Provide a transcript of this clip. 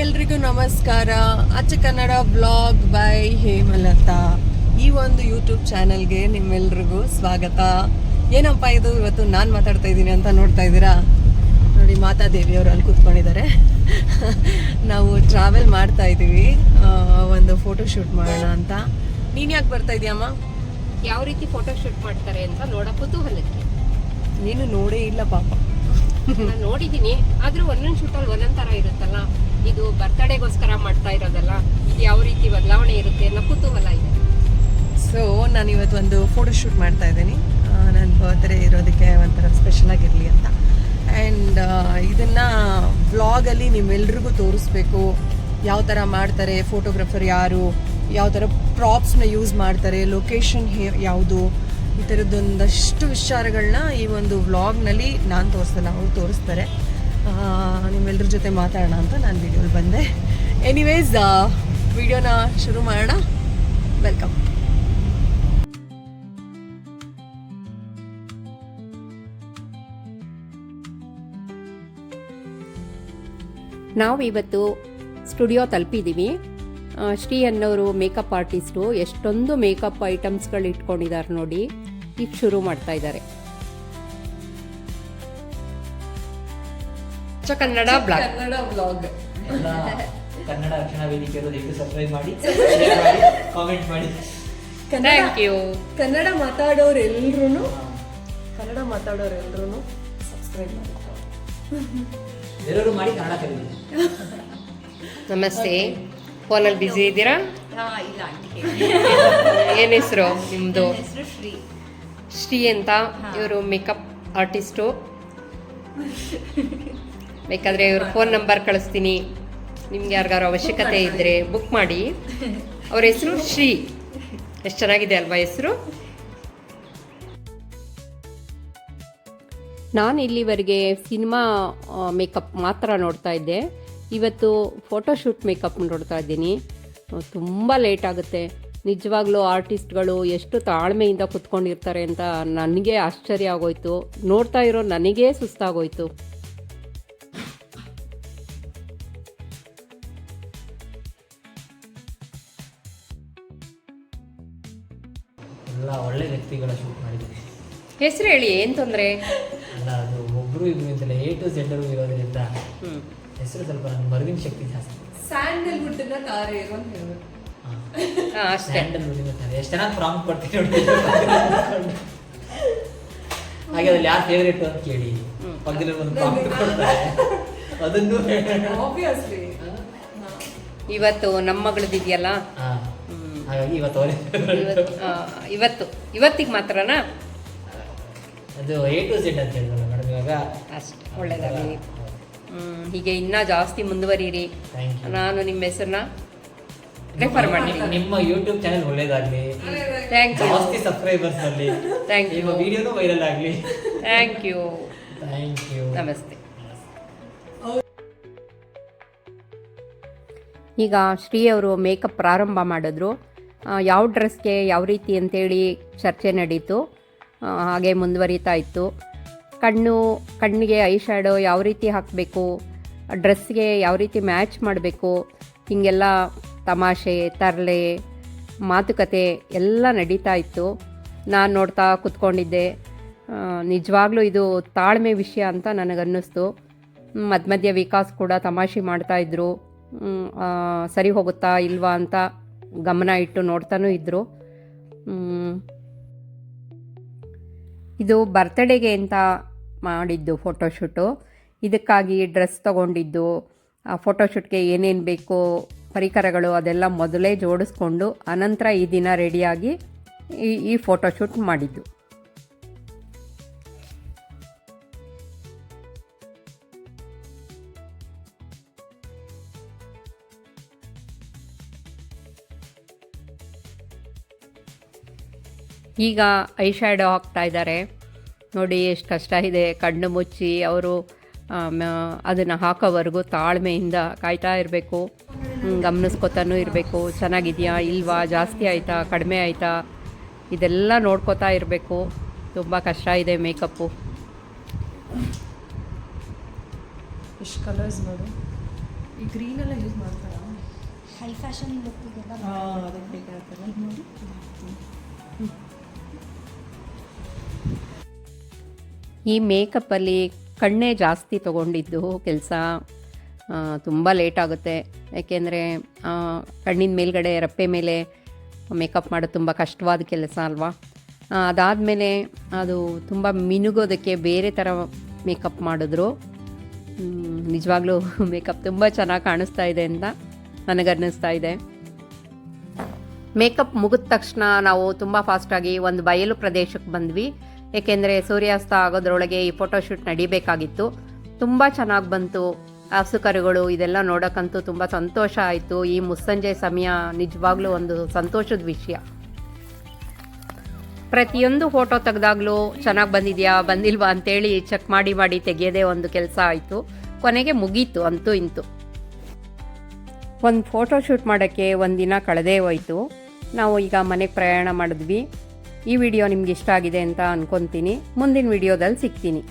ಎಲ್ರಿಗೂ ನಮಸ್ಕಾರ. ಅಚ್ಚ ಕನ್ನಡ ಬ್ಲಾಗ್ ಬೈ ಹೇಮಲತಾ ಈ ಒಂದು ಯೂಟ್ಯೂಬ್ ಚಾನಲ್ಗೆ ನಿಮ್ಮೆಲ್ರಿಗೂ ಸ್ವಾಗತ. ಏನಪ್ಪ ಇದು ಇವತ್ತು ನಾನು ಮಾತಾಡ್ತಾ ಇದ್ದೀನಿ ಅಂತ ನೋಡ್ತಾ ಇದ್ದೀರಾ ನೋಡಿ, ಮಾತಾದೇವಿ ಅವರು ಅಲ್ಲಿ ಕೂತ್ಕೊಂಡಿದ್ದಾರೆ. ನಾವು ಟ್ರಾವೆಲ್ ಮಾಡ್ತಾ ಇದ್ದೀವಿ, ಒಂದು ಫೋಟೋ ಶೂಟ್ ಮಾಡೋಣ ಅಂತ. ನೀನು ಯಾಕೆ ಬರ್ತಾ ಇದೀಯಮ್ಮ? ಯಾವ ರೀತಿ ಫೋಟೋ ಶೂಟ್ ಮಾಡ್ತಾರೆ ಅಂತ ನೋಡೋ ಕುತೂಹಲಕ್ಕೆ. ನೀನು ನೋಡೇ ಇಲ್ಲ ಪಾಪ. ನಾನು ನೋಡಿದ್ದೀನಿ, ಆದ್ರೂ ಒಂದೊಂದು ಶೂಟಲ್ಲಿ ಒಂದೊಂದು ಥರ ಇರುತ್ತಲ್ಲ. ಇದು ಬರ್ತಡೇಗೋಸ್ಕರ ಮಾಡ್ತಾ ಇರೋದಲ್ಲ, ಇದು ಯಾವ ರೀತಿ ಬದಲಾವಣೆ ಇರುತ್ತೆ ಅನ್ನೋ ಕುತೂಹಲ ಇದೆ. ಸೊ ನಾನು ಇವತ್ತು ಒಂದು ಫೋಟೋ ಶೂಟ್ ಮಾಡ್ತಾ ಇದ್ದೀನಿ, ನನ್ನ ಬರ್ತ್ಡೇ ಇರೋದಕ್ಕೆ ಒಂಥರ ಸ್ಪೆಷಲ್ ಆಗಿರಲಿ ಅಂತ. ಆ್ಯಂಡ್ ಇದನ್ನು ವ್ಲಾಗಲ್ಲಿ ನಿಮ್ಮೆಲ್ರಿಗೂ ತೋರಿಸ್ಬೇಕು, ಯಾವ ಥರ ಮಾಡ್ತಾರೆ, ಫೋಟೋಗ್ರಾಫರ್ ಯಾರು, ಯಾವ ಥರ ಪ್ರಾಪ್ಸ್ನ ಯೂಸ್ ಮಾಡ್ತಾರೆ, ಲೊಕೇಶನ್ ಯಾವುದು, ಈ ಥರದ್ದೊಂದಷ್ಟು ವಿಚಾರಗಳನ್ನ ಈ ಒಂದು ವ್ಲಾಗ್ನಲ್ಲಿ ನಾನು ತೋರಿಸಲ್ಲ, ಅವ್ರು ತೋರಿಸ್ತಾರೆ. ನಿಮ್ಮೆಲ್ಲರ ಜೊತೆ ಮಾತಾಡೋಣ ಅಂತ ನಾನು ವಿಡಿಯೋಲಿ ಬಂದೆ. ಎನಿವೇಸ್ ವಿಡಿಯೋನ ಶುರು ಮಾಡೋಣ. ವೆಲ್ಕಮ್. ನಾವು ಇವತ್ತು ಸ್ಟುಡಿಯೋ ತಲುಪಿದ್ದೀವಿ. ಶ್ರೀ ಅನ್ನೋರು ಮೇಕಪ್ ಆರ್ಟಿಸ್ಟು ಎಷ್ಟೊಂದು ಮೇಕಪ್ ಐಟಮ್ಸ್ಗಳು ಇಟ್ಕೊಂಡಿದ್ದಾರೆ ನೋಡಿ. ಈಗ ಶುರು ಮಾಡ್ತಾ ಇದ್ದಾರೆ. ಕನ್ನಡ ಬ್ಲಾಗ್ ಕನ್ನಡ ರಕ್ಷಣಾ ವೇದಿಕೆಯವರು ದಯವಿಟ್ಟು ಸಬ್ಸ್ಕ್ರೈಬ್ ಮಾಡಿ, ಕಾಮೆಂಟ್ ಮಾಡಿ. Thank you. ಕನ್ನಡ ಮಾತಾಡೋರೆಲ್ಲರೂ ಸಬ್ಸ್ಕ್ರೈಬ್ ಮಾಡಿ. ಎಲ್ಲರೂ ಮಾಡಿ, ಕನ್ನಡ ಕಲಿಲಿ. ನಮಸ್ತೆ. ಫೋನಲ್ಲಿ ಬ್ಯುಸಿ ಇದ್ದೀರಾ? ಏನು ಹೆಸರು ನಿಮ್ಮದು? ಶ್ರೀ ಅಂತ. ಇವರು ಮೇಕಪ್ ಆರ್ಟಿಸ್ಟು. ಬೇಕಾದರೆ ಇವ್ರ ಫೋನ್ ನಂಬರ್ ಕಳಿಸ್ತೀನಿ, ನಿಮ್ಗೆ ಯಾರಿಗಾರು ಅವಶ್ಯಕತೆ ಇದ್ದರೆ ಬುಕ್ ಮಾಡಿ. ಅವ್ರ ಹೆಸರು ಶ್ರೀ. ಎಷ್ಟು ಚೆನ್ನಾಗಿದೆ ಅಲ್ವಾ ಹೆಸರು? ನಾನು ಇಲ್ಲಿವರೆಗೆ ಸಿನಿಮಾ ಮೇಕಪ್ ಮಾತ್ರ ನೋಡ್ತಾ ಇದ್ದೆ. ಇವತ್ತು ಫೋಟೋಶೂಟ್ ಮೇಕಪ್ ನೋಡ್ತಾ ಇದ್ದೀನಿ. ತುಂಬ ಲೇಟ್ ಆಗುತ್ತೆ. ನಿಜವಾಗ್ಲೂ ಆರ್ಟಿಸ್ಟ್ಗಳು ಎಷ್ಟು ತಾಳ್ಮೆಯಿಂದ ಕುತ್ಕೊಂಡಿರ್ತಾರೆ ಅಂತ ನನಗೆ ಆಶ್ಚರ್ಯ ಆಗೋಯ್ತು. ನೋಡ್ತಾ ಇರೋ ನನಗೇ ಸುಸ್ತಾಗೋಯ್ತು. ಎಲ್ಲ ಒಳ್ಳೆ ವ್ಯಕ್ತಿಗಳ ಶೂಟ್ ಮಾಡಿದ್ದೀನಿ. ಹೆಸರು ಹೇಳಿ, ಏನು ತೊಂದರೆ ಅಲ್ಲ, ಅದು ಒಬ್ಬರು ಇಬ್ಬರು ಅಂತಲ್ಲ, A to Z ಇರೋದ್ರಿಂದ ಹೆಸರು ಸ್ವಲ್ಪ ನನ್ನ ಮರುವಿನ ಶಕ್ತಿ ಜಾಸ್ತಿ. ಸ್ಯಾಂಡಲ್ವುಡ್ನ ತಾರೆ ಅಂತ ಹೇಳ್ಬೇಕು. ಅಷ್ಟೇ. ಸ್ಯಾಂಡಲ್ವುಡ್ನ ತಾರೆ ಎಷ್ಟು ಚೆನ್ನಾಗಿ ಪ್ರಾಂಪ್ಟ್ ಕೊಡ್ತೀನಿ ನೋಡಿ. ಹಾಗೆ ಅದ್ರಲ್ಲಿ ಯಾರು ಫೇವ್ರೇಟ್ ಅಂತ ಕೇಳಿ ಪಕ್ಕದಲ್ಲಿ ಒಂದು ಪ್ರಾಂಪ್ಟ್ ಕೊಡ್ತಾರೆ, ಅದನ್ನು ಆಬ್ವಿಯಸ್ಲಿ. ಇವತ್ತು ನಮ್ಮ ಮಗಳದಿದೆಯಲ್ಲ, ಹಾಗಾಗಿ ಇವತ್ತಿಗೆ ಮಾತ್ರನಾ? ಅದು A to Z ಅಂತ ಹೇಳಿದ್ರಲ್ಲ ಮೇಡಮ್, ಇವಾಗ ಅಷ್ಟೇ. ಒಳ್ಳೆಯದಾಗಲಿ. ಹೀಗೆ ಇನ್ನೂ ಜಾಸ್ತಿ ಮುಂದುವರಿಯಿರಿ. ನಾನು ನಿಮ್ಮ ಹೆಸರನ್ನ ರೆಫರ್ ಮಾಡ್ತೀನಿ. ನಿಮ್ಮ ಯೂಟ್ಯೂಬ್ ಚಾನೆಲ್ ಒಳ್ಳೇದಾಗಲಿ, ಥ್ಯಾಂಕ್ ಯು. ಜಾಸ್ತಿ ಸಬ್ಸ್ಕ್ರೈಬರ್ಸ್ ಬರಲಿ, ಥ್ಯಾಂಕ್ ಯು. ನಿಮ್ಮ ವಿಡಿಯೋನು ವೈರಲ್ ಆಗಲಿ. Thank you. Thank you. ನಮಸ್ತೆ. ಈಗ ಶ್ರೀ ಅವರು ಮೇಕಪ್ ಪ್ರಾರಂಭ ಮಾಡಿದ್ರು. ಯಾವ ಡ್ರೆಸ್ಗೆ ಯಾವ ರೀತಿ ಅಂತೇಳಿ ಚರ್ಚೆ ನಡೀತು. ಹಾಗೆ ಮುಂದುವರಿತಾ ಇತ್ತು. ಕಣ್ಣಿಗೆ ಐ ಶ್ಯಾಡೋ ಯಾವ ರೀತಿ ಹಾಕಬೇಕು, ಡ್ರೆಸ್ಗೆ ಯಾವ ರೀತಿ ಮ್ಯಾಚ್ ಮಾಡಬೇಕು, ಹೀಗೆಲ್ಲ ತಮಾಷೆ, ತರಲೆ, ಮಾತುಕತೆ ಎಲ್ಲ ನಡೀತಾ ಇತ್ತು. ನಾನು ನೋಡ್ತಾ ಕೂತ್ಕೊಂಡಿದ್ದೆ. ನಿಜವಾಗ್ಲೂ ಇದು ತಾಳ್ಮೆ ವಿಷಯ ಅಂತ ನನಗನ್ನಿಸ್ತು. ಮಧ್ಯ ವಿಕಾಸ್ ಕೂಡ ತಮಾಷೆ ಮಾಡ್ತಾಯಿದ್ರು. ಸರಿ ಹೋಗುತ್ತಾ ಇಲ್ವಾ ಅಂತ ಗಮನ ಇಟ್ಟು ನೋಡ್ತಾನೂ ಇದ್ದರು. ಇದು ಬರ್ತ್ಡೇಗೆ ಅಂತ ಮಾಡಿದ್ದು ಫೋಟೋಶೂಟು. ಇದಕ್ಕಾಗಿ ಡ್ರೆಸ್ ತೊಗೊಂಡಿದ್ದು, ಫೋಟೋಶೂಟ್ಗೆ ಏನೇನು ಬೇಕೋ ಪರಿಕರಗಳು ಅದೆಲ್ಲ ಮೊದಲೇ ಜೋಡಿಸ್ಕೊಂಡು ಅನಂತರ ಈ ದಿನ ರೆಡಿಯಾಗಿ ಈ ಫೋಟೋಶೂಟ್ ಮಾಡಿದ್ದು. ಈಗ ಐ ಶ್ಯಾಡೋ ಹಾಕ್ತಾ ಇದ್ದಾರೆ ನೋಡಿ. ಎಷ್ಟು ಕಷ್ಟ ಇದೆ. ಕಣ್ಣು ಮುಚ್ಚಿ ಅವರು ಅದನ್ನು ಹಾಕೋವರೆಗೂ ತಾಳ್ಮೆಯಿಂದ ಕಾಯ್ತಾ ಇರಬೇಕು, ಗಮನಿಸ್ಕೊತಾನೂ ಇರಬೇಕು. ಚೆನ್ನಾಗಿದೆಯಾ ಇಲ್ವಾ, ಜಾಸ್ತಿ ಆಯಿತಾ ಕಡಿಮೆ ಆಯಿತಾ, ಇದೆಲ್ಲ ನೋಡ್ಕೋತಾ ಇರಬೇಕು. ತುಂಬ ಕಷ್ಟ ಇದೆ ಮೇಕಪ್ಪು. ಎಷ್ಟು ಕಲರ್ಸ್ ನೋಡು. ಈ ಗ್ರೀನ್ ಎಲ್ಲ ಯೂಸ್ ಮಾಡ್ತಾರಾ? ಹೈ ಫ್ಯಾಷನ್ ಲುಕ್ಕಿಗೆಲ್ಲ ಅದಕ್ಕೆ ಬೇಕಾಗ್ತದೆ ನೋಡಿ. ಈ ಮೇಕಪ್ಪಲ್ಲಿ ಕಣ್ಣೇ ಜಾಸ್ತಿ ತೊಗೊಂಡಿದ್ದು ಕೆಲಸ. ತುಂಬ ಲೇಟ್ ಆಗುತ್ತೆ, ಏಕೆಂದರೆ ಕಣ್ಣಿನ ಮೇಲ್ಗಡೆ ರಪ್ಪೆ ಮೇಲೆ ಮೇಕಪ್ ಮಾಡೋದು ತುಂಬ ಕಷ್ಟವಾದ ಕೆಲಸ ಅಲ್ವಾ. ಅದಾದಮೇಲೆ ಅದು ತುಂಬ ಮಿನುಗೋದಕ್ಕೆ ಬೇರೆ ಥರ ಮೇಕಪ್ ಮಾಡಿದ್ರು. ನಿಜವಾಗ್ಲೂ ಮೇಕಪ್ ತುಂಬ ಚೆನ್ನಾಗಿ ಕಾಣಿಸ್ತಾ ಇದೆ ಅಂತ ನನಗನ್ನಿಸ್ತಾ ಇದೆ. ಮೇಕಪ್ ಮುಗಿದ ತಕ್ಷಣ ನಾವು ತುಂಬ ಫಾಸ್ಟಾಗಿ ಒಂದು ಬಯಲು ಪ್ರದೇಶಕ್ಕೆ ಬಂದ್ವಿ, ಏಕೆಂದರೆ ಸೂರ್ಯಾಸ್ತ ಆಗೋದ್ರೊಳಗೆ ಈ ಫೋಟೋಶೂಟ್ ನಡಿಬೇಕಾಗಿತ್ತು. ತುಂಬ ಚೆನ್ನಾಗಿ ಬಂತು. ಹಸುಕರುಗಳು ಇದೆಲ್ಲ ನೋಡೋಕ್ಕಂತೂ ತುಂಬ ಸಂತೋಷ ಆಯಿತು. ಈ ಮುಸ್ಸಂಜೆ ಸಮಯ ನಿಜವಾಗ್ಲೂ ಒಂದು ಸಂತೋಷದ ವಿಷಯ. ಪ್ರತಿಯೊಂದು ಫೋಟೋ ತೆಗೆದಾಗಲೂ ಚೆನ್ನಾಗಿ ಬಂದಿದೆಯಾ ಬಂದಿಲ್ವಾ ಅಂತೇಳಿ ಚೆಕ್ ಮಾಡಿ ತೆಗೆಯೋದೇ ಒಂದು ಕೆಲಸ ಆಯಿತು. ಕೊನೆಗೆ ಮುಗೀತು ಅಂತೂ ಇಂತು. ಒಂದು ಫೋಟೋ ಶೂಟ್ ಮಾಡೋಕ್ಕೆ ಒಂದಿನ ಕಳೆದೇ ಹೋಯಿತು. ನಾವು ಈಗ ಮನೆಗೆ ಪ್ರಯಾಣ ಮಾಡಿದ್ವಿ. ಈ ವಿಡಿಯೋ ನಿಮ್ಗೆ ಇಷ್ಟ ಆಗಿದೆ ಅಂತ ಅಂದ್ಕೊತೀನಿ. ಮುಂದಿನ ವಿಡಿಯೋದಲ್ಲಿ ಸಿಗ್ತೀನಿ.